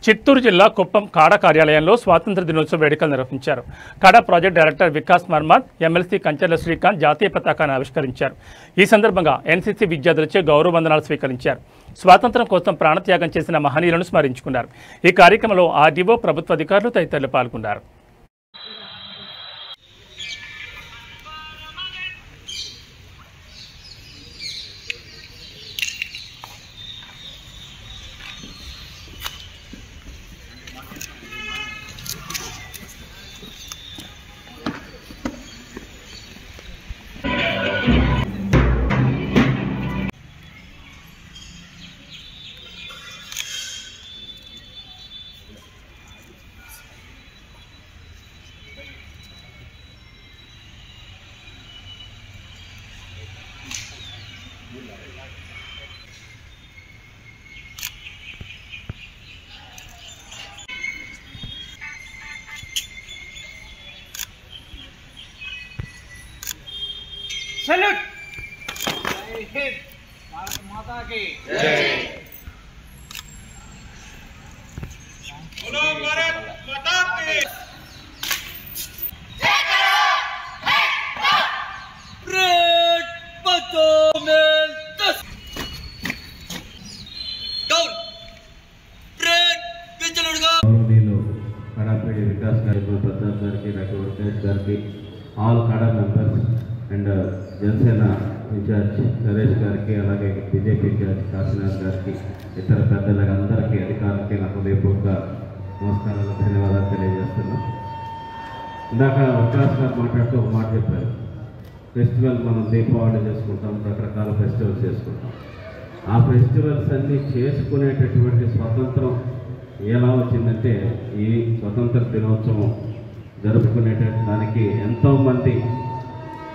చిత్తూరు జిల్లా కుప్పం కాడ కార్యాలయంలో స్వాతంత్ర దినోత్సవ వేడుకలు నిర్వహించారు. CADA project director Vikas Marmad, MLC Kancherla Srikanth జాతీయ పతాకాన్ని ఆవిష్కరించారు. ఈ సందర్భంగా ఎన్సీసీ విద్యార్థులచే గౌరవ వందనాలు స్వీకరించారు. స్వాతంత్ర్యం కోసం ప్రాణత్యాగం చేసిన మహనీయులను స్మరించుకున్నారు. ఈ కార్యక్రమంలో ఆర్డీఓ, ప్రభుత్వ అధికారులు తదితరులు పాల్గొన్నారు. सैल्यूट। जय हिंद, भारत माता की जय। बोलो भारत माता की जय। ब्रेड पतो में 10 डाउन ब्रेड पिछलुड़गा నేను కడాపేడి వికాస్ గారికి, ప్రతాప్ గారికి, డాక్టర్ వెంకటేష్ గారికి, ఆల్ కడా members and Janasena incharge Naresh గారికి, అలాగే బీజేపీ ఇన్ఛార్జ్ కాశీనాథ్ గారికి, ఇతర పెద్దలకి అందరికీ, అధికారులకి నా హృదయపూర్వక నమస్కారాలు, ధన్యవాదాలు తెలియజేస్తున్నాం. ఇందాక వికాస్ గారు మాట్లాడుతూ ఒక మాట చెప్పారు. ఫెస్టివల్ మనం దీపావళి చేసుకుంటాం, రకరకాల ఫెస్టివల్స్ చేసుకుంటాం. ఆ ఫెస్టివల్స్ అన్నీ చేసుకునేటటువంటి స్వాతంత్రం ఎలా వచ్చిందంటే ఈ స్వతంత్ర దినోత్సవం జరుపుకునేటానికి ఎంతోమంది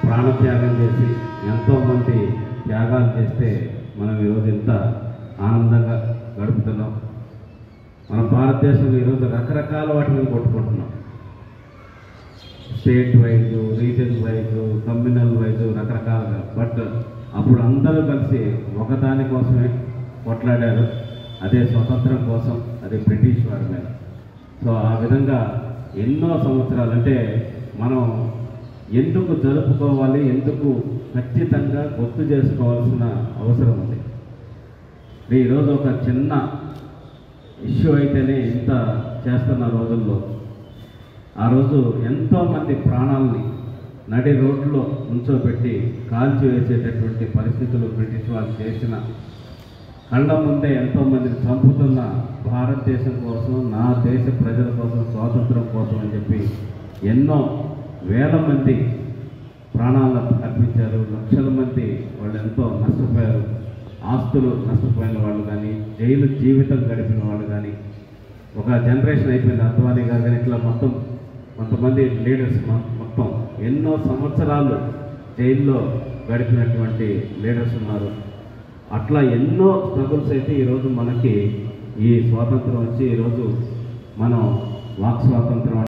ప్రాణత్యాగం చేసి, ఎంతోమంది త్యాగాలు చేస్తే మనం ఈరోజు ఇంత ఆనందంగా గడుపుతున్నాం. మన భారతదేశంలో ఈరోజు రకరకాల వాటిని కొట్టుకుంటున్నాం. State wise, region wise, communal wise రకరకాలుగా. బట్ అప్పుడు అందరూ కలిసి ఒకదాని కోసమే కొట్లాడారు, అదే స్వతంత్రం కోసం, అదే బ్రిటిష్ వారి మీద. సో ఆ విధంగా ఎన్నో సంవత్సరాలు అంటే మనం ఎందుకు జరుపుకోవాలి, ఎందుకు ఖచ్చితంగా గుర్తు చేసుకోవాల్సిన అవసరం ఉంది. ఈరోజు ఒక చిన్న ఇష్యూ అయితేనే ఇంత చేస్తున్న రోజుల్లో, ఆ రోజు ఎంతోమంది ప్రాణాలని నడి రోడ్లో ఉంచోబెట్టి కాల్చివేసేటటువంటి పరిస్థితులు బ్రిటిష్ వాళ్ళు చేసిన, కళ్ళ ముందే ఎంతోమందిని చంపుతున్న భారతదేశం కోసం, నా దేశ ప్రజల కోసం, స్వాతంత్రం కోసం అని చెప్పి ఎన్నో వేల మంది ప్రాణాలను అర్పించారు. లక్షల మంది వాళ్ళు ఎంతో నష్టపోయారు. ఆస్తులు నష్టపోయిన వాళ్ళు కానీ, జైలు జీవితం గడిపిన వాళ్ళు కానీ, ఒక జనరేషన్ అయిపోయింది. అద్వానీ గారు కానీ ఇట్లా మొత్తం కొంతమంది లీడర్స్ మొత్తం ఎన్నో సంవత్సరాలు జైల్లో గడిపినటువంటి లీడర్స్ ఉన్నారు. అట్లా ఎన్నో స్ట్రగుల్స్ అయితే ఈరోజు మనకి ఈ స్వాతంత్రం వచ్చి ఈరోజు మనం వాక్ స్వాతంత్రం